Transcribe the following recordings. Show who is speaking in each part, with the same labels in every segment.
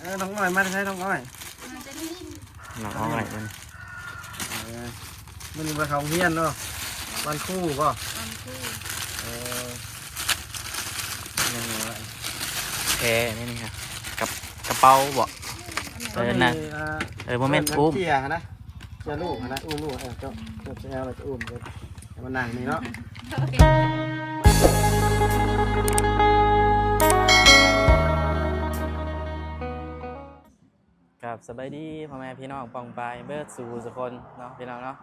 Speaker 1: น้องอ้อยมาใช้น้องอ้อย
Speaker 2: มันจะได้ยิน
Speaker 3: น้องอ้อยมัน
Speaker 1: มันมาเขาเฮียนเนาะวันคู่ก็
Speaker 2: มันคือ
Speaker 1: ยังไง
Speaker 3: แพนี่นี่ครับกับกระเป๋าบ่นะโมเมนต์อุ้ม
Speaker 1: เจียนะเจียลูกนะอุ้มลูกเจ้าแอลเราจะอุ้มเลยมันนั่งนี่เนาะ
Speaker 3: กับสบายดีพ่อแม่พี่น้องปองปายเบิร์ดสู่สุคนเนาะพี่น้องเนาะ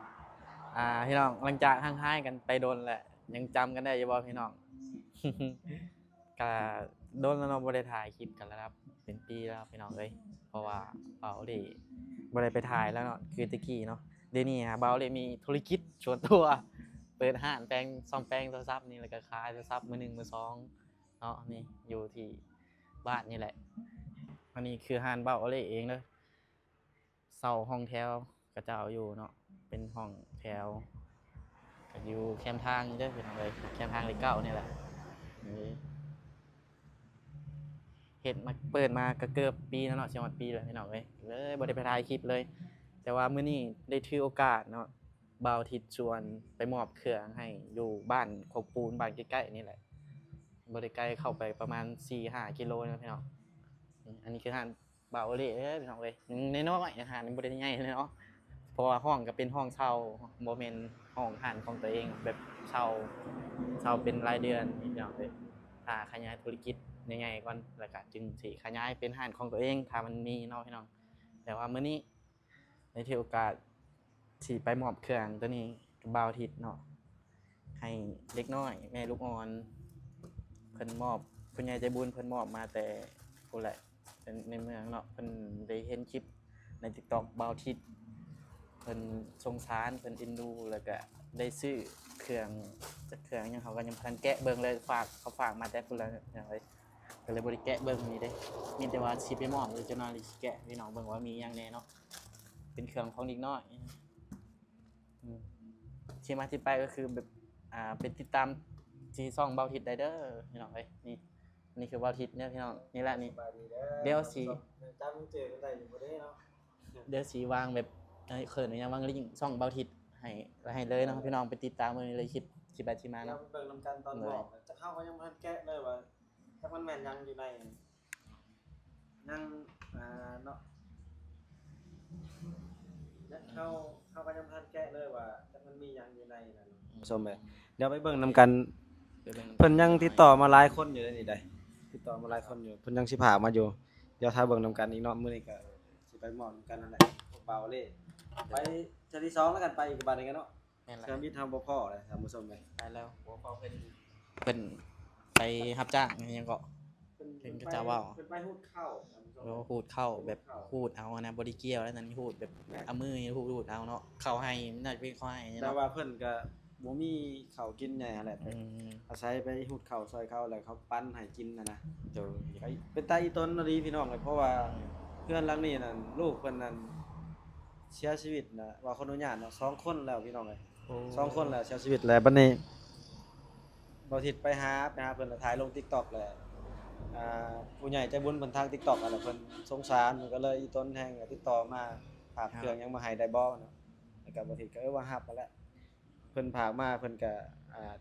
Speaker 3: พี่น้องหลังจากห่างหายกันไปโดนแหละยังจำกันได้อยู่บ่พี่น้อง ก็โดนแล้วเราบ่ได้ถ่ายคลิปกันแล้วครับเป็นปีแล้วพี่น้องเลยเพราะว่าเบาเลยบ่ได้ไปถ่ายแล้วเนาะคือตะกี้เนาะเดี๋ยวนี้เบาเลยมีธุรกิจส่วนตัวเปิดห้างแปลงซ่อมแปลงโทรศัพท์นี่แล้วก็ขายโทรศัพท์มือหนึ่งมือสองเนาะนี่อยู่ที่บ้านนี่แหละอันนี้คือห้างเบาเลยเองเลยเสาห้องแถวกระเจ้าอยู่เนาะเป็นห้องแถวก็อยู่แคมทางนี่เด้อพี่น้องเลยแคมทางเลข9นี่แหละเห็ดมาเปิดมาก็เกือบปีแล้วเนาะเชียงใหม่ปีเลยพี่น้องเลยบ่ได้ไปถ่ายคลิปเลยแต่ว่ามื้อนี้ได้ถือโอกาสเนาะบ่าวทิศชวนไปมอบเครื่องให้อยู่บ้านโคกปูนบ้านใกล้ๆนี่แหละบ่ได้ไกลเข้าไปประมาณ 4-5 กิโลนะพี่น้องอันนี้คือห้างบ่าวเล่พี่น้องเลยน้อยๆห้างบ่ได้ใหญ่เนาะเพราะว่าห้องก็เป็นห้องเช่าบ่แม่นห้องห้างของตัวเองแบบเช่าเป็นรายเดือนพี่น้องเลยถ้าขยายธุรกิจใหญ่ๆก่อนแล้วก็จึงสิขยายเป็นห้างของตัวเองถ้ามันมีเนาะพี่น้องแต่ว่ามื้อนี้ในที่โอกาสที่ไปมอบเครื่องตัวนี้บ่าวทิศเนาะให้เด็กน้อยแม่ลูกอ่อนเพิ่นมอบผู้ใหญ่ใจบุญเพิ่นมอบมาแต่ผู้แหละเป็นในเมืองเนาะเพิ่นได้เห็นคลิปใน TikTok บ่าวทิศเพิ่นสงสารเพิ่นเอ็นดูแล้วก็ได้ซื้อเครื่องยังเขาก็ยังพันแกะเบิ่งเลยเขาฝากมาแต่พุ่นละอย่างไรก็เลยบ่ได้แกะเบิ่งนี่เด้มีแต่ว่าสิไปมอบหรือจะนอนหรือสิแกะพี่น้องเบิ่งว่ามีหยังแน่เนาะเป็นเครื่องของเด็กน้อยที่มาที่ไปก็คือแบบเป็นติดตามที่ช่องเบาทิศได้เด้อพี่น้องเอ้ยนี่คือเบาทิศเนี่ยพี่น้องนี่แหละนี่เดี๋ยวสิ
Speaker 1: จำเจอกันได้อยู่บ่ได้เนาะ
Speaker 3: เดี๋ยวสิวางแบบเขินยังวางลิงก์ช่องเบาทิศให้เลยเนาะพี่น้องไปติดตามเลยคลิปสิบาทที่มาเนาะ
Speaker 1: เบิ่งนำกันตอนบอกจะเข้าก็ยังมันแกะเลยว่าถ้ามันแม่นยังอยู่ในยังเนาะเข้าก็ยังมันแกะเลยว่าถ้ามันมียังอยู่ในนั่นชมไปเดี๋ยวไปเบิ่งนำกันเพิ่นยังติดต่อมาหลายคนอยู่นี่ได้ติดต่อมาหลายคนอยู่เพิ่นยังสิพามาอยู่เดี๋ยวถ้าเบิ่งนำกันอีกเนาะมื้อนี้ก็สิไปมอบนำกันนั่นแหละเบาเล่ไปเทื่อที่2แล้วกันไปอีกบัดนึงกันเนาะเครื่องบินทางบ่พอเลยท่านผู้ชมเลย
Speaker 3: ไปแล้วหัวเขาเป็นไปรับจ้างยังก็เป็นกระเจ้าว่าว
Speaker 1: เป็นไปหูดเข้า
Speaker 3: แล้วหูดเข้าแบบหูดเอานะบริเกียวแล้วนั่นหูดแบบเอามือหูดเอาเนาะเข้าให้น่าจะเป็นเข้าให้
Speaker 1: แต่
Speaker 3: เนาะ
Speaker 1: ว่าเพิ่นก็บ่มีข้าวกินใหญ่หั่นแหละอาศัยไปหูดเข้าซอยเขาแล้วเขาปั้นให้กินนะ
Speaker 3: โดย
Speaker 1: เป็นตาอีต้นเนาะดีพี่น้องเลยเพราะว่าเพื่อนหลังนี้นั่นลูกเพิ่นนั่นเสียชีวิตนะว่าคนอนุญาตเนาะ2คนแล้วพี่น้องเอ้ย2คนแล้วเสียชีวิตแล้วบัดนี้บ่ทิศไปหาเพิ่นแล้วถ่ายลง TikTok แล้วผู้ใหญ่ใจบุญเพิ่นทาง TikTok นั่นแหละเพิ่นสงสารก็เลยอีต้นแฮงก็ติดต่อมาฝากเครื่องยังมาให้ได้บ่เนาะแล้วก็บ่ทิศก็ว่ารับมาแล้วเพิ่นฝากมาเพิ่นก็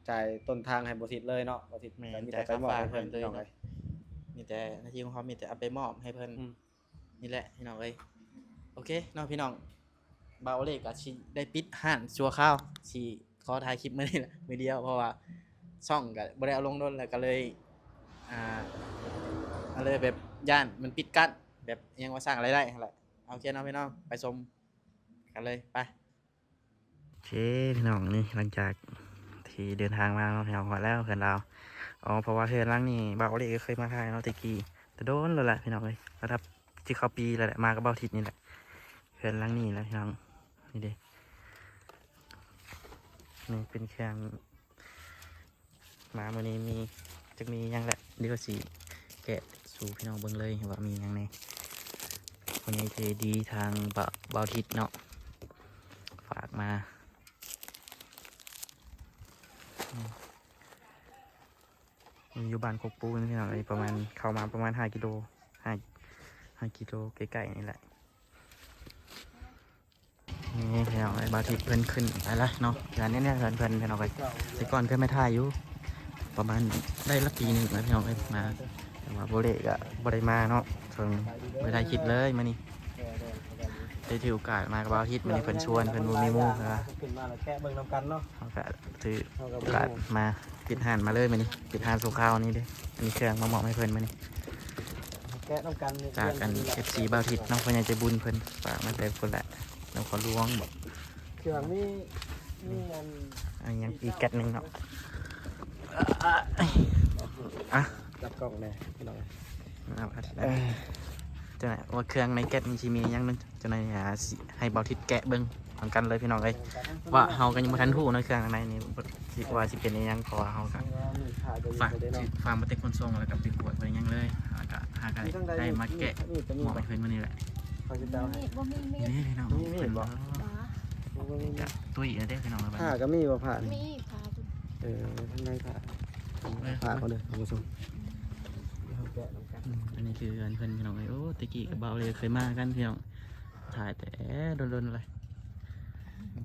Speaker 1: จ่ายต้นทางให้บ่ทิศเลยเนาะบ่ทิศก็มีแต่ไปมอบให้เพิ่นพี่น้องเอ้ย
Speaker 3: มีแต่หน้าที่ของเขามีแต่เอาไปมอบให้เพิ่นนี่แหละพี่น้องเอ้ยโอเคเนาะพี่น้องเบาเลขก็สิได้ปิดห้านชั่วคราวสิขอถ่ายคลิปมื้อนี้แหละมื้อเดียวเพราะว่าช่องก็บ่ได้เอาลงโดนแล้วก็เลยเลยแบบย่านมันปิดกั้นแบบยังว่าสร้างรายได้แหละเอาแค่น้องพี่น้องไปชมกันเลยไปโอเคพี่น้องนี่หลังจากที่เดินทางมาเราพี่น้องมาแล้วเพื่อนเราเพราะว่าเพื่อนหลังนี่เบาเลยก็เคยมาถ่ายเนาะตะกี้แต่โดนเลยแหละพี่น้องเลยระดับที่เขาปีเลยแหละมากับเบาทิศนี่แหละเพื่อนหลังนี่แหละพี่น้องนี่เด้นี่เป็นแค่มาวันนี้จะมียังแหละเดี๋ยวสิแกะสู่พี่น้องเบิ่งเลยว่ามียังไงคนนี้ใจดีทางเบาทิศเนาะฝากมาอยู่บ้านกกปูนพี่น้องเลยประมาณเข้ามาประมาณ5 กิโล 5กิโลใกล้ๆนี่แหละนี่พี่น้องไอ้บาทิตเพิ่นขึ้นไปแล้วเนาะงานนี้เนี่ยเพิ่นพี่น้องไปแต่ก่อนเพิ่นไม่ถ่ายอยู่ประมาณได้ละปีหนึงแล้วพี่น้องเอ้ยมาแต่ว่าโบเล่ก็บ่ได้มาเนาะเพิ่งไม่ได้คิดเลยมื้อนี้ได้ถือโอกาสมากับบาทิตมื้อนี้เพิ่นชวนเพิ่นบ่มีหมู่ก็
Speaker 1: ขึ้นมาแล้วแกะเบิ่งนำกันเนาะ
Speaker 3: เขาก็ถือโอกาสมาปิดหานมาเลยมื้อนี้ปิดหานสุข้าวนี่เด้อันนี้เครื่องมาเหมาะให้เพิ่นมื้อนี้
Speaker 1: แกะนำกัน
Speaker 3: จากกัน FC บ่าวทิตน้องเพิ่นอยากจะบุญเพิ่นฝากมาแต่คนละน้องขอล้วงบ่
Speaker 1: เครื่องมีอัน
Speaker 3: อันยังอีกแก๊สหนึงเนาะอ่ะ
Speaker 1: จับกล้องแน่พี่น้อง
Speaker 3: เอาครับจังไหนว่าเครื่องในแก๊สมันสิมีหยังนึงจังไหนหาสิให้บ่าวทิตแกะเบิ่งพร้อมกันเลยพี่น้องเอ้ยว่าเฮาก็ยังบ่ทันรู้เนาะเครื่องข้างในนี่สิว่าสิเป็นอีหยังเพราะว่าเฮาก็ฝากมาแต่คนส่งแล้วก็ติดกวดไว้หยังเลยแล้วก็หาก็ได้มาแกะเหมาะให้เพิ่นมื้อนี้แหละ
Speaker 1: เขาจะเดาให้
Speaker 2: บ่มีมี
Speaker 3: นี่พี่น้อง
Speaker 1: มี
Speaker 3: เป็น
Speaker 1: บ่
Speaker 3: จะตุ้ยเด้พี่น้องเลย
Speaker 1: ผ้าก็มีบ่ผ้านี่
Speaker 2: มีพาจุด
Speaker 1: ข้างในผ้าผ้าเขาเด้อคุณผู้ชมแกะนำกัน
Speaker 3: อันนี้คือเพื่อนพี่น้องเลยโอ้ตะกี้กับเบาเลยเคยมากันพี่น้องถ่ายแต่โดนๆเลย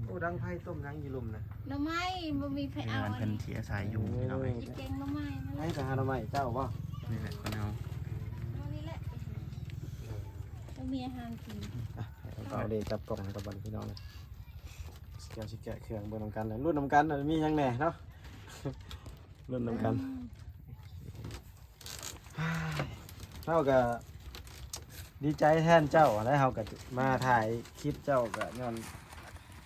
Speaker 1: โอ้ดังไผ่ต้มยังอยู่ลุมนะ
Speaker 2: หน่อไม้บ่มีไผ
Speaker 3: เป็น
Speaker 2: เอา
Speaker 3: งานเพื่อนที่อาศัยอยู่พี่น้องเลย
Speaker 2: อีแกงหน่อไม้นั่นแห
Speaker 1: ให้
Speaker 2: ละ
Speaker 1: ทหารใหม่เจ้าบ่
Speaker 3: นี่แหละคนเอา
Speaker 2: เอานี่แหละบ่มีอาหารกิน
Speaker 1: เอาเดจับกล่องให้กับบันพี่น้องเลยเกี่ยวสิแกะเครื่องเบิ่งนำกันเลยรุ่นนำกันมียังแหน่เนาะรุ่นนำกันเฮาก็ดีใจแทนเจ้าแล้วเฮาก็มาถ่ายคลิปเจ้าก็ย้อน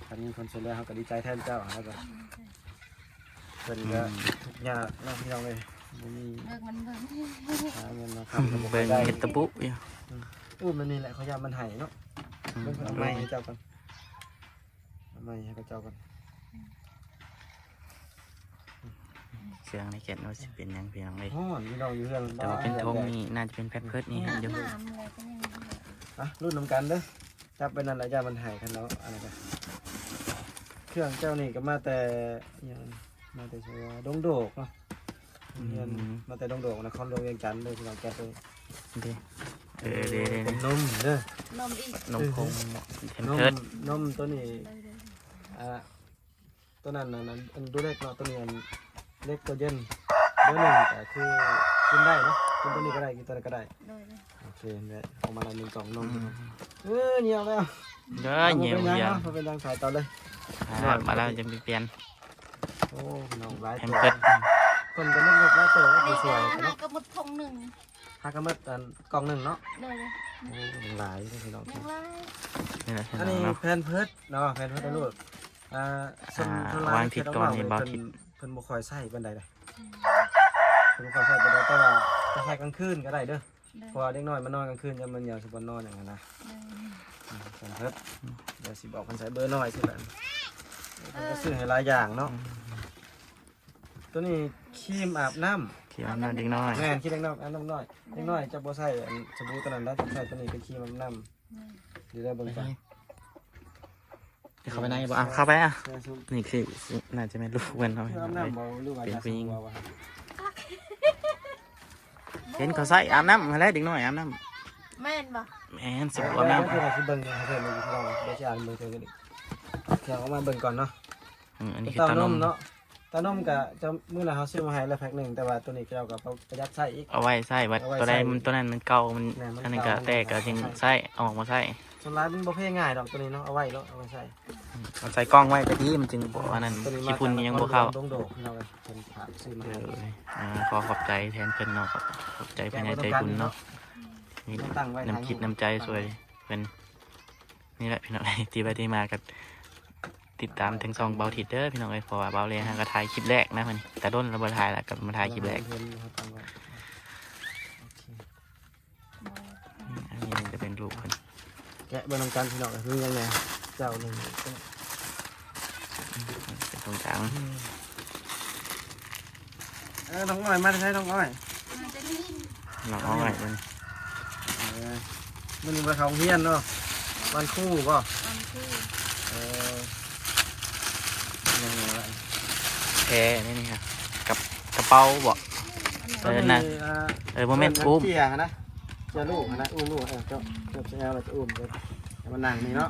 Speaker 1: คันมีคนช่วยเหลือเฮาก็ดีใจแทนเจ้าแล้วก็เพิ่นก็ทุกข์ยากเนาะพี่น้องเลยบ่มี
Speaker 2: เลิกมันเบิ่ง
Speaker 1: หาเงินมาค้ำก็บ่ค่
Speaker 3: เบิ่
Speaker 1: อย
Speaker 3: ง
Speaker 1: ได้
Speaker 3: เห็ดตะปุอยู่
Speaker 1: มันนี่แหละเขาอยากมันไห้เนาะเบิ่งเอาไม้ให้เจ้าก่อนเอาไม้ให้เจ้าก่อน
Speaker 3: เครื่องในแกะเราจะเป็นหยังพี่น้องเลย
Speaker 1: ฮ้อนพี่น้องอยู่เฮือน
Speaker 3: แต่ว่าเป็นทงนี่น่าจะเป็นแพทเพิร์ดนี่ครับเดี๋ยว
Speaker 2: น้ำอะไรก็ยังมี
Speaker 1: อ่ะรุ่นนำกันเด้อจับไปนั่นแหละอย่ามันไห้กันเนาะอะไรกันเครื่องเจ้านี่ก็มาแต่หยังมาแต่ชัวดงโดกเนาะเฮือนมาแต่ดงโดกนครหลวงเวียงจันทน์เด้อพี่น้องแกไป
Speaker 3: เด้เด้
Speaker 1: เป็นนมเด้อน
Speaker 2: มอีก
Speaker 3: นมคงแพท
Speaker 1: นม
Speaker 3: เพิร์ด
Speaker 1: นมตัวนี้
Speaker 2: เลย
Speaker 1: ตัวนั้นน่ะอันดูเล็กเนาะตัวนี้อันเล็กตัวเย็นเบอร์หนึ่งแต่คือกินได้เนาะกินตัวนี้ก็ได้กินตัวนั้นก็ได้
Speaker 2: เลยเลย
Speaker 1: โอเคเนี่ยออกมาละ1 2นมเหนียวแล้ว
Speaker 3: เด้อเหนียว
Speaker 1: อา
Speaker 3: เหี่ยว
Speaker 1: เป็นยังสายต่อเลย
Speaker 3: มาแล้วจะเปลี่ยน
Speaker 1: โอ้น้องหลาย
Speaker 3: แพ
Speaker 1: ตั
Speaker 3: ม
Speaker 1: ว
Speaker 3: เพิร์ด
Speaker 1: คนก็เล็กๆแล้วตัวก็
Speaker 2: นี่
Speaker 1: ส
Speaker 2: ก็
Speaker 1: วย
Speaker 2: หา
Speaker 1: เนาะ
Speaker 2: ก็หมดทงหนึ่ง
Speaker 1: หากระมัดอันกล่องหนึ่งเนาะ
Speaker 2: เลยเลย
Speaker 1: โอ้หลายเลยพี่น้อง
Speaker 2: ยังไร
Speaker 3: นี่แหละพี่
Speaker 1: อัน
Speaker 3: น้อ
Speaker 1: นี้
Speaker 3: งเนาะ
Speaker 1: แพนเพิร์ดเนาะแพนเพิร์ดได้ลูกส่วน
Speaker 3: วางทิศก่อนนี่บ่ทิศ
Speaker 1: เพิ่นบ่ค่อยใส่ปานใดเลยเพิ่นบ่ค่อยใส่ปานใดแต่ว่าจะใส่กลางคืนก็ได้เด้อ
Speaker 2: เลย
Speaker 1: เพราะว่าเด็กน้อยมันนอนกลางคืนยังมันอยากสิบ่นอนอย่างนั้นนะแพนเพิร์ดเดี๋ยวสิบอกเพิ่นใส่เบอร์น้อยสิแบบเพิ่นก็ซื้อให้หลายอย่างเนาะตัวนี้ครีมอาบน้ำ
Speaker 3: ขี่มันน่าเด็กน้อย
Speaker 1: แม่นครีมเด็กน้อยอาบน้ำน้อยเด็กน้อยจะบ่ใส่อันสบู่ตัวนั้นแล้วต้องใส่ตัวนี้เป็นครีมอาบน้ำเดี๋ยวได้เบิ่งกัน
Speaker 3: เข้าไปไหนบ่อ่ะเข้าไปอ่ะ
Speaker 1: ใส่สบู่
Speaker 3: นี่คือน่าจะไม่รู้กันเนาะ
Speaker 1: อาบน้ำบ่หรือว่า
Speaker 3: เป็น
Speaker 1: ยาส
Speaker 3: ผู้หญิง
Speaker 1: บู่วะ
Speaker 3: เห็นเขาใส่อาบน้ำอะไรเด็กน้อยอาบน้
Speaker 2: แม่นบ่
Speaker 3: ำแม่นสิ
Speaker 1: เดี๋
Speaker 3: บ
Speaker 1: ยว
Speaker 3: กว่าน้
Speaker 1: เดี๋ยวสิเบิ่งให้เพิ่นอยู่ที่เราเดี๋ยวสิอ่านเบิ่งเพิ่นกันอีกเดี๋ยวเอามาเบิ่งก่อนเนาะ
Speaker 3: ำอันนี้คือ
Speaker 1: เต้า
Speaker 3: เต้าน น
Speaker 1: ม
Speaker 3: ม
Speaker 1: เนาะเต้านมก็จะมื้อละเฮาซื้อมาให้แล้วแพ็คหนึงแต่ว่าตัวนี้เราก็ประหยัดใช้อีก
Speaker 3: เอาไว้ใส่วัด
Speaker 1: เอาไว้
Speaker 3: ตัวใด
Speaker 1: ใส่
Speaker 3: มันตัวนั้นมันเก่ามัน
Speaker 1: แม่มัน
Speaker 3: อันนั้นก็
Speaker 1: เก่า
Speaker 3: แตกก็จึงใส่เอาออกมาใส่
Speaker 1: ส่วนหลายมันบ่เพ่ง่ายดอกตัวนี้เนาะเอาไว้เนาะเอาไว้ใช้
Speaker 3: เอาใส่กล้องไว้ก็ดีมันจึงบ่อันนั้น
Speaker 1: ตัวนี้
Speaker 3: ขี้ฝุ่นยังบ่เข้า
Speaker 1: ดงโดกพี่น้องเอ้ยเพิ่นฝากซื้อมา
Speaker 3: เอ
Speaker 1: ให้
Speaker 3: ขอขอบใจแทนเพิ่นเนาะขอบใจเพิ่นให้ใจบุญเนาะนี่น้ำคิดน้ำใจสวยเพิ่นนี่แหละพี่น้อง ที่ไปที่มากับติดตามถึงซองเบาทิดเด้อพี่น้องเอ้ยเพราะว่าเบาเลยฮะก็ถ่ายคลิปแรกนะเพิ่นแต่ต้นเราบ่ถ่ายแล้วก็มาถ่ายคลิปแรก
Speaker 1: เพิ่นครับตั้งไว้โอเค
Speaker 3: อันนี้จะเป็นรูปเพิ่น
Speaker 1: แกะเบิ่งนำกันพี่น้องมียังไงเจ้าหนึ่ง
Speaker 3: เป็นตรงกลาง
Speaker 1: น้องอ้อยมาใช้น้องอ้อย
Speaker 2: มันจะนิ่ม
Speaker 3: น้องอ้อยมัน
Speaker 1: มันมีใบเขาเฮียนเนาะวันคู่ป่ะ
Speaker 2: มันคือ
Speaker 1: เออยังไงวะ
Speaker 3: แพนี่นี่ครับกับกระเป๋าบ่
Speaker 2: อันไหน
Speaker 3: น่ะ โมเมนต์ปุ๊บ
Speaker 1: เตี้ยนะ จะลูกนะอุ้มลูกเจ้าจะเอาเราจะอุ้มเลยมันนั่งนี่เนาะ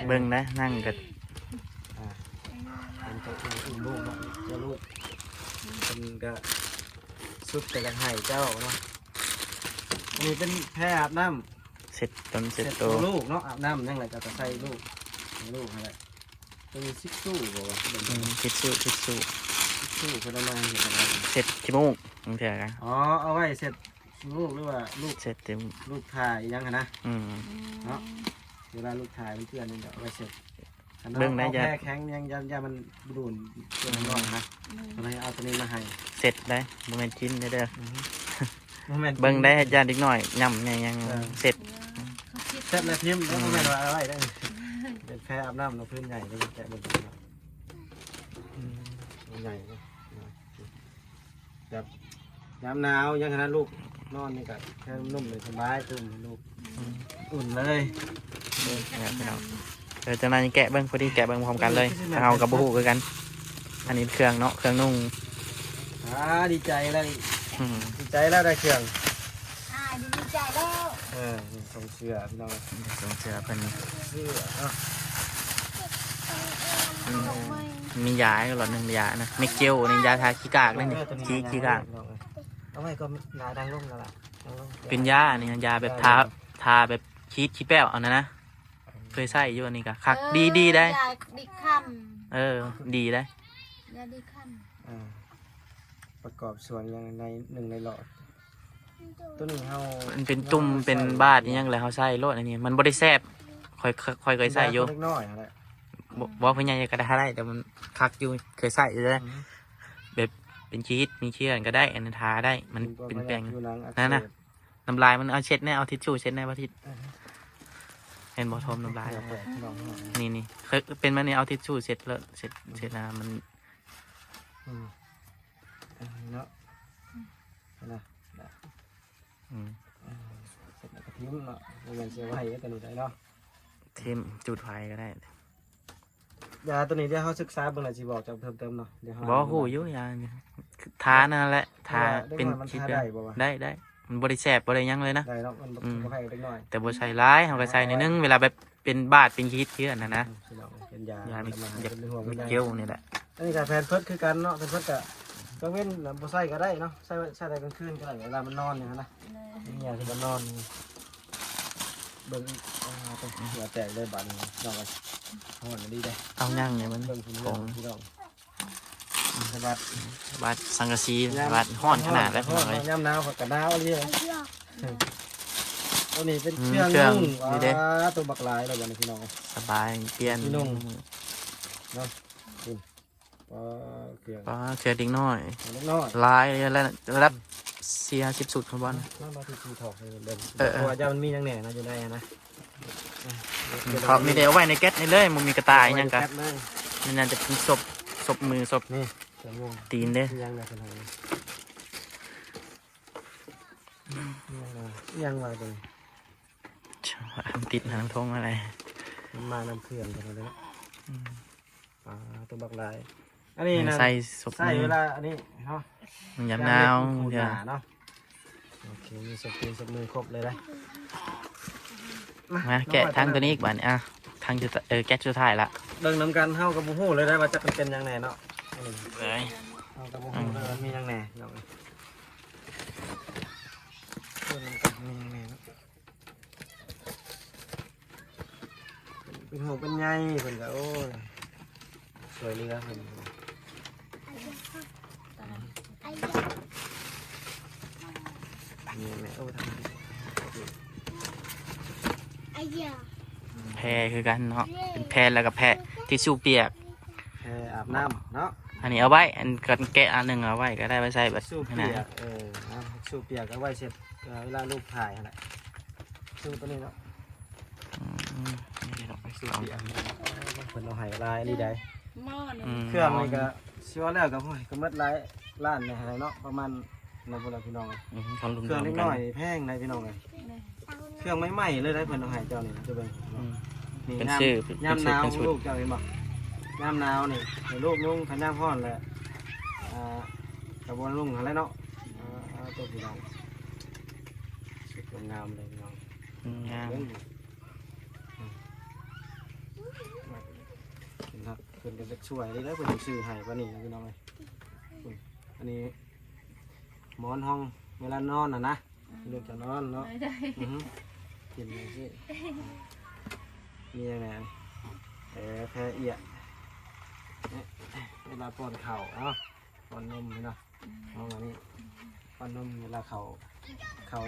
Speaker 3: เบิ่งนะนั่งกัน
Speaker 1: มันจะอุ้มลูกเนาะจะลูกเป็นก็สุดแต่ละไห้เจ้าเนาะนี่เป็นแพรอาบน้ำ
Speaker 3: เสร็จต้นเสร็จ
Speaker 1: เสร็จ
Speaker 3: โต
Speaker 1: ตัวลูกเนาะอาบน้ำยังไงก็จะใส่ลูกอะไรจะมีซิกสู้บอกว่าเป็น
Speaker 3: ทิชชู่
Speaker 1: ซิกสู้คนละมาเห็นอะไร
Speaker 3: เสร็จขี้มูกมึงเถอะกัน
Speaker 1: อ๋อเอาไว้เสร็จลูกหรือว่าลูก
Speaker 3: เสร็จเต็ม
Speaker 1: ลูกถ่ายยังไงนะ
Speaker 3: อืม
Speaker 1: เนาะเวลาลูกถ่ายเพื่อนนี่เอาไว้เสร็จ
Speaker 3: เบิ่งได้
Speaker 1: เอา
Speaker 3: จ้ะ
Speaker 1: แค่แข็งยังมันดูนตัวน้อยนะอะไรเอาตัวนี้มาให้
Speaker 3: เสร็จได้โมเมนต์กินได้เด้อ
Speaker 1: โมเมนต์
Speaker 3: เบิ่งได้ญาติเด็กหน่อยย่ำยังเสร็จ
Speaker 1: เสร็จแล้วพิมพ์แล้วโมเมนต์ว่าอะไรได้เป็นแพรอาบน้ำเนาะพื้นใหญ่เลยแกะบนพื้นใหญ่เลยแบบยามหนาวยังขนาดลูกนอนนี่ก็แค่นุ่มเลยสบายตุ้มลูกอุ่นเลย
Speaker 3: เนี่ยพี่น้องเดี๋ยวจะมาแกะเบิ้งพอดีแกะเบิ้งพร้อมกันเลยเอากับบุหูคือกัน อันนี้เครื่องเนาะเครื่องนุ่ง
Speaker 1: ดีใจเลย
Speaker 3: อืม
Speaker 1: ดีใจแล้วได้เครื่อง
Speaker 2: ดีใจแล้ว
Speaker 1: ส่งเสื้อพี่น้อง
Speaker 3: ส่งเสื้อเพิ่น
Speaker 1: เสื้อ
Speaker 3: มียาให้หลอดหนึ่งยานะไม่เกี่ยวนี่ยาทาขี้กากนั่นนี่ขี้กาก
Speaker 1: เอาไว้ก็ลาดังลงแล้วล่ะ
Speaker 3: เป็นยาอันนี้ยาแบบทาแบบขี้แป้วเอานะเคยใส่อยู่อันนี้ก็คักดีได้
Speaker 2: ยาดิค
Speaker 3: ดีได้
Speaker 2: ำยาดิค
Speaker 1: ประกอบส่วนอย่างในหนึ่งในหลอดตัวนี้เฮา
Speaker 3: มันเป็นตุ่มเป็นบาดอยังไงเขาใส่โลดอันนี้มันบ่ได้แซ่บค่อยเคยใส่อยู่
Speaker 1: เล็กน้อยอะไร
Speaker 3: บอกพญายก็ได้แต่มันคักอยู่เคยใส่อยู่เลยแบบเป็นชีสมีเชื่อนก็ได้อันนั้นทาได้มันเป็นแป้งนั่นนะน้ำลายมันเอาเช็ดแน่เอาทิชชู่เช็ดแน่ว่าทิชเห็นบอทมน้ำลายนี่เคยเป็นมันนี่เอาทิชชู่เช็ดแล้วเช็ดนะมัน
Speaker 1: เนาะนะ
Speaker 3: อืม
Speaker 1: เสร็จแล้วก็ทิ้งเนาะไม่งั้นเสียไว้ก็ตัวนี้ได้เนาะ
Speaker 3: ทิมจุดไฟก็ได้
Speaker 1: ยาตัวนี้เดี๋ยวเขาศึกษาเบิ่งแล้วสิบอกจะเพิ่มเติมเนาะเดี๋ยวเขา
Speaker 3: บอกหูอยู่ยานี่ทานั่นแหละทาเป็น
Speaker 1: มัน
Speaker 3: ชีส
Speaker 1: ทาได้บ่วะ
Speaker 3: ได้มันบริแสบบริยังเลยนะ
Speaker 1: ได้เนาะมันก็แพงเล็กน้อย
Speaker 3: แต่บริใส่ร้ายเขาก็ใส่ในนึงเวลาแบบเป็นบาดเป็นชีสเชื่อนนะ
Speaker 1: เป็นยาย
Speaker 3: าไม่
Speaker 1: เป็นห่วง
Speaker 3: ไม่
Speaker 1: เป็นใย
Speaker 3: เกี่ยวนี่แหละ
Speaker 1: อันนี้ก็แพนเพิร์ดคือกันเนาะแพนเพิร์ดก็ก็เว้นบ่ใส่ก็ได้เนาะใส่ได้กลางคืนก็ได้เวลามันนอนอย่างนั้นนะนี่อย่างที่มันนอนนี่เบิ่งต้องหัวแตกเลยบาดนี้น้องก็ห่วงดีได้
Speaker 3: เอาย่างเนี่ยมัน
Speaker 1: เบิ่งคุณ
Speaker 3: ข
Speaker 1: น้
Speaker 3: อ
Speaker 1: อง
Speaker 3: ง
Speaker 1: พี่น้องสบัด
Speaker 3: บาดสังกะสีบาดห้อนขนาดแล้ว
Speaker 1: ห้อน
Speaker 3: เลย
Speaker 1: ยามหนาวก็หนาวเลย ตัวนี้เป็นเครื่อง
Speaker 3: เครื่อง
Speaker 1: นุ่ง
Speaker 3: นี่เด้
Speaker 1: ตัวบักหลายเลยวันนี้พี่น้อง
Speaker 3: สบายเปลี่ยน
Speaker 1: พี่นุ่ง เครื่อง
Speaker 3: ก็เชื่อดิ้งน้อย
Speaker 1: เล็กน้อย
Speaker 3: ลายแล้วระดับ40สุดของบอล
Speaker 1: น้ำมาที่ทีถอกเลยเดิมเพราะว่าจะมันมีอย่างแหน่นะอยู่ได้นะ
Speaker 3: เขามีเดียวไว้ในแก๊สนี่เลยมันมีกระต่ายยังกัน
Speaker 1: เลย
Speaker 3: มันน่าจะเป็นศพมือศพ
Speaker 1: นี่เครื่องนุ่ง
Speaker 3: ตีนเด้
Speaker 1: ยังไงเป็นไงยังไงเป็น
Speaker 3: ติดหางทงอะไร
Speaker 1: มันมาน้ำเครื่องกันเลยนะตัวบักหลายอันนี้นะ
Speaker 3: ใส่ศพ
Speaker 1: ใส่
Speaker 3: มือ
Speaker 1: เวลาอันนี้เนาะ
Speaker 3: มันยำนาว
Speaker 1: เดี๋
Speaker 3: เดี๋
Speaker 1: ย
Speaker 3: ยว ว
Speaker 1: เนาะโอเคมีสปีนสมือครบเลยได้
Speaker 3: มาแกะทางตัวนี้อีกบ้านอ่ะทางจะแก๊สสุดท้ายละ
Speaker 1: เดินน้ำกันเท่ากับบูฮู้เลยได้ว่าจะเป็นยังไงเนาะ
Speaker 3: เลย
Speaker 1: เท่ากับบูฮู้เลยมียังไงเนาะเดินน้ำกันมียังไงเนาะเป็นหัวเป็นใยเป็นก็โอ้ยสวยเรือเป็นมียังไงโอ้ทำ
Speaker 3: แพรคือกันเนาะเป็นแพรแล้วก็แพรทิชชู่เปียก
Speaker 1: แค่อาบน้ำเนาะ
Speaker 3: อันนี้เอาไว้อันกันแกะอันหนึ่งเอาไว้ก็ได้ไปใส่แบบ
Speaker 1: สู้
Speaker 3: ข
Speaker 1: เปี
Speaker 3: นาด
Speaker 1: ยกสู้เปียกเอาไว้เสร็จเวลาลูกถ่ายอะไรสู้ตัวนี้เนาะสู้เปียกเป็นเราหายลายนี่ได้
Speaker 2: หม้อหนึ่ง
Speaker 1: เครื่องนี่ก็ชิวแล้วก็ก็มัดหลายล้านในอะไรเนาะประมาณในพวกเราพี่น้อง
Speaker 3: ทำรุน
Speaker 1: เครื่อง
Speaker 3: แร
Speaker 1: เล็
Speaker 3: ง
Speaker 1: ก
Speaker 3: กั
Speaker 1: น้อยแพงในพี่น้องเลยเครื่องไม่ไหม้เลยได้เพิ่นเอาให้เจ้านี่จะเป็นนี่
Speaker 3: เป็นชื่อ
Speaker 1: ย่ำหนาว
Speaker 3: เป็นชุด
Speaker 1: ลูกเจ้าเห็นบ่ย่ำหนาวนี่ลูกนุ่งขันย่ำห้อนแหละกระบวนลุงอะไรเนาะตัวพี่น้องสุดย งามเลยพี่น้อง
Speaker 3: งาม
Speaker 1: เพิ่นครับเพิ่นก็จะช่วยได้แล้วเพิ่นซื้อให้ปานนี้นะพี่น้องเอ้ยอันนี้หมอนห้องเวลานอนนะลูกจะนอนเนาะ
Speaker 2: ได้
Speaker 1: กินเลยสิมีอะไรแพ้เอียดเวลาป้อนเข่าเนาะป้อนนมเนาะห้องอันนี้ป้อนนมเวลาเข่า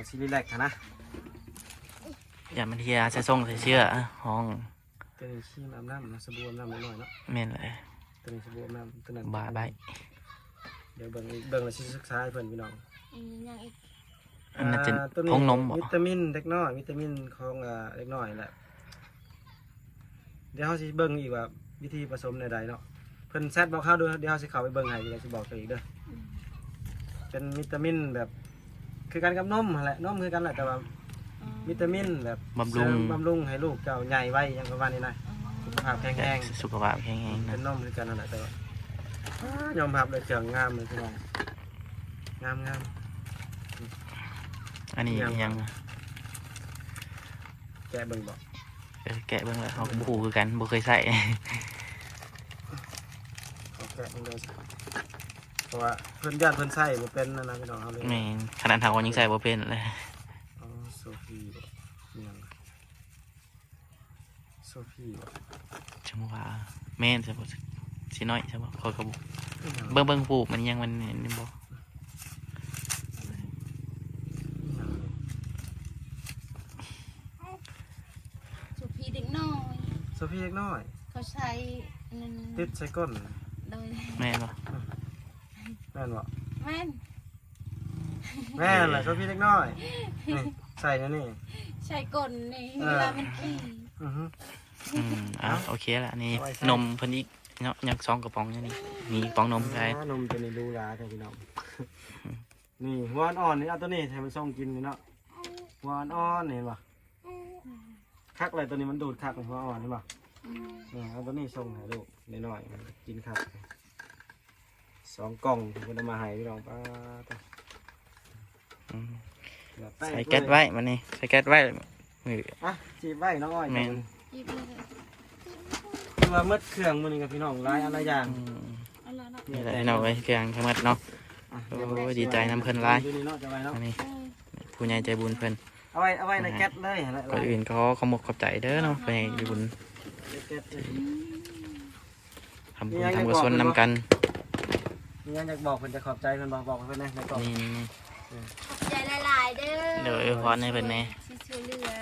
Speaker 1: ซิลิแลกนะ
Speaker 3: อย่ามันเทียใส่ส่งใส่เสื้อห้อง
Speaker 1: ตัวนี้ขี้อาบน้ำนะสบู่อาบน้ำนิดหน่อยเนาะ
Speaker 3: แม่นเลย
Speaker 1: ตัวนี้สบู่อาบน้ำตัวนั้น
Speaker 3: บาใบ
Speaker 1: เดี๋ยวเบิ่งแล้วสิศึกษาให้เพิ่นพี่น้อง
Speaker 2: อีกอย่างอีก
Speaker 3: อันนั้นจะ
Speaker 1: ตัว
Speaker 3: พงนมบ่
Speaker 1: วิตามินเล็กน้อยวิตามินของเล็กน้อยแหละเดี๋ยวเฮาสิเบิ่งอีกว่าวิธีผสมในใดเนาะเพิ่นแซดบอกเฮาดูเดี๋ยวเฮาสิเข้าไปเบิ่งให้เดี๋ยวสิบอกตัวอีกเด้อเป็นวิตามินแบบคือกันกับนมนั่นแหละนมคือกันแหละแต่ว่าวิตามินแบบ
Speaker 3: บำรุง
Speaker 1: เสบำรุงให้ลูกเจ้าใหญ่ไว้อยังประมาณนี้นะสุขภาพแข็งแรง
Speaker 3: สุขภาพแข็งแรง
Speaker 1: เป็
Speaker 3: นะ
Speaker 1: นนมคือกันนั่นแหละแต่ว่ายอมรับเลยเครื่องงามเลยพี่น้องงาม
Speaker 3: อันนี้ยัง
Speaker 1: แกะเบิ่งบอก
Speaker 3: แกะเบิ่งแล้วเขาก็บ่ฮู้คือกันบ่เคยใส่
Speaker 1: เขาแกะเบิ่งเลยเพราะว่าเพิ่นญาติเพิ่นใส่บ่เป็นนะพี่น้องเขาเลย
Speaker 3: แม่นขนาดเฮายังใส่บ่เป็นเลย
Speaker 1: อ๋อโซฟีบ่มีหยังโซฟีบ่
Speaker 3: จังว่าแม่นซะบ่สิน้อยซะบ่เขาก็บ่
Speaker 1: มีหยัง
Speaker 3: เบิ่งปลูกมันยังมันนี่บ่
Speaker 2: สุพีเด็กน้อย
Speaker 1: โซฟีเล็กน้อย
Speaker 2: เขาใช้นั่น
Speaker 1: ติดใส่ก้น
Speaker 2: โดย
Speaker 3: แม่นบ่
Speaker 1: แม่นบ่
Speaker 2: แม่น
Speaker 1: แม่นแหละโซฟีเล็กน้อยนี่ใส่นะนี่
Speaker 2: ใช้กลนี่เวลามันขี้
Speaker 1: อือฮึ
Speaker 3: โอเคละนี่
Speaker 1: เอาไว้ใส่
Speaker 3: นมเพิ่นอีกเนาะยัก2กระป๋องอยู่นี่มีกระป๋องนมใช่
Speaker 1: นมตัวนี้ดูราเด้อพี่น้องนี่หัวอ่อนๆนี่เอาตัวนี้ให้มันส่งกินนี่เนาะหัวอ่อนๆนี่เห็นป่ะคักอะไรตัวนี้มันดูดคักหัวอ่อนนี่ป่ะนี่เอาตัวนี้ส่งให้ลูกน้อยๆกินคัก2 กล่องเพิ่นเอามาให้พี่น้องป้าตัว
Speaker 3: อืม
Speaker 1: เดี๋ยวแป้ง
Speaker 3: ใส่แก๊สไว้มันนี่ใส่แก๊สไว้มือ
Speaker 1: อ่ะจีบไว้น้องอ้อย
Speaker 3: แม่น
Speaker 2: หยิบเลย
Speaker 1: คือว่าหมดเครื่องมื้อนี้กับพี่น้องหลายอะไรอย่าง
Speaker 2: เอาละเนาะ
Speaker 3: นี่แหละให้เราไว้เครื่องทั้งหมดเนาะ
Speaker 1: อ่ะ
Speaker 3: โอ้ยดีใจนำเพิ่นหลาย
Speaker 1: ดูนี่เนาะจะไว้เนาะ
Speaker 3: อันนี้
Speaker 2: เออ
Speaker 3: ผู้ใหญ่ใจบุญเพิ่น
Speaker 1: เอาไว้ในแก๊สเลยหั่นแหละ
Speaker 3: ก่อนอื่นก็ขอขอบใจเด้อเนาะผู้ใหญ่ใจบุญ
Speaker 1: ในแก๊สเลย
Speaker 3: ทำบุญทำกุศลนำกัน
Speaker 1: มีงั้นอยากบอกเพิ่นจะขอบใจเพิ่นบอกเพิ่นนะในกล่อง
Speaker 3: นี่
Speaker 2: ขอบใจหลายๆเด้อ
Speaker 3: เดี๋ยวอวยพรให้เพิ่นแน่
Speaker 2: ที่ช่วยเหลือ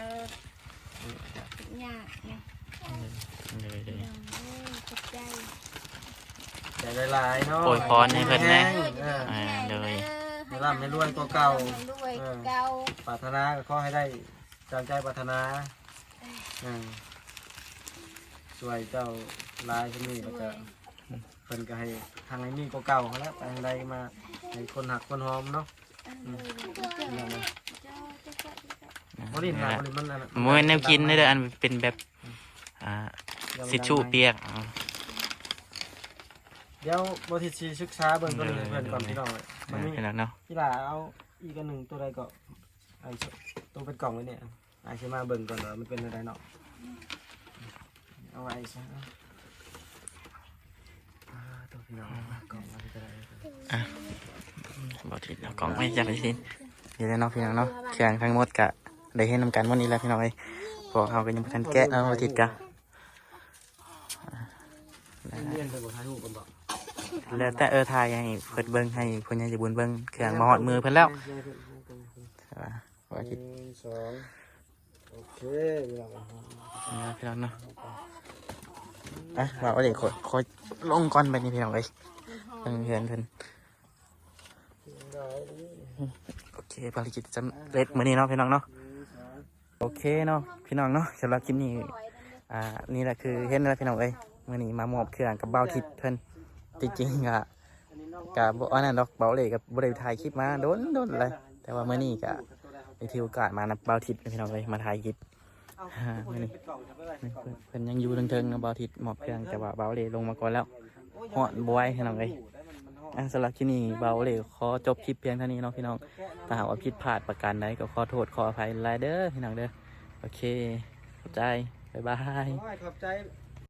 Speaker 2: ทุกอย่างเนี่ย
Speaker 3: เดี๋ยว
Speaker 2: ขอบใจ
Speaker 1: ใจหลายๆเนาะ
Speaker 3: อวยพรให้เพิ่นแน่
Speaker 1: เออ
Speaker 3: เดี๋ยว
Speaker 1: ให้ร่ำให้รวยกว่าเก่า
Speaker 2: ให้รวยกว่าเก่า
Speaker 1: ปรารถนาก็ขอให้ได้ตามใจปรารถนาช่วยเจ้าลายที่นี่ก็จะเพิ่นก็ให้ทางไอ้นี่ก็เก่าเขาแล้วไปทางใดมาให้คนหักคนหอมเนาะบริหารบริมันนั่น
Speaker 3: มื้อแนวกินเด้ออันเป็นแบบสิชู่เปียก
Speaker 1: เดี๋ยวบริษีศึกษาเบิ่งตัวนี้ให้เพิ่นก่อนพี่น้องมันมี
Speaker 3: เป็นแล้วเนาะ
Speaker 1: กีฬาเอาอีกอันหนึ่งตัวใดก็ไอ้ตัวเป็นกล่องไว้เนี่ยไอ้ใช่มาเบิ่งก่อนว่ามันเป็นอะไรเนาะเอาไว้ซะตัวพี่น้องกล่องอะไรก็ได้
Speaker 3: บ่ถิดเอากล่องไว้จับไปสิเดี๋ยวเนาะพี่น้องเนาะเครื่องทั้งหมดก็ได้เฮ็ดนำกันวันนี้แล้วพี่น้องเอ้ยพวกเฮาก็ยังบ่ทันแกะเนาะบ่ถิดกะ
Speaker 1: เรียนไปบ่ถ่ายรูปกันบ่
Speaker 3: แล้วแต่ถ่ายให้เพิ่นเบิ่งให้เพิ่นยังสิบุญเบิ่งเครื่องมาฮอดมือเพิ่นแล้วว่าถิด
Speaker 1: 1 2โอเคพี่น้อง
Speaker 3: พี่น้องเนาะว่าเอาเด็กขอลงก่อนไปนี่พี่น้องเอ้ยเพิ่นเพิ่นโอเคภารกิจสำเร็จมื้อนี้เนาะพี่น้องเนาะโอเคเนาะพี่น้องเนาะสำหรับคลิปนี้นี่แหละคือเห็นแล้วพี่น้องเอ้ยมื้อนี้มามอบเครื่องกับเบาทิศเพิ่นจริงๆก็บ่อันนั้นดอกเบาเลยกับบ่ได้ถ่ายคลิปมาโดนเลยแต่ว่ามื้อนี้ก็ได้ถือโอกาสมานะเบาทิศพี่น้องเอ้ยมาถ่ายคลิปมื้อนี้เพิ่นยังอยู่เทิงๆนะเบาทิศมอบเครื่องแต่ว่าเบาเลยลงมาก่อนแล้วฮอดบ่ไหวพี่น้องเอ้ย สำหรับที่นี่เบาเลยขอจบคลิปเพียงเท่านี้เนาะพี่น้องถ้าหากว่าผิดพลาดประการใดก็ขอโทษขออภัยหลายเด้อพี่น้องเด้อโอเคเข้าใจบ๊ายบาย
Speaker 1: ขอบใจ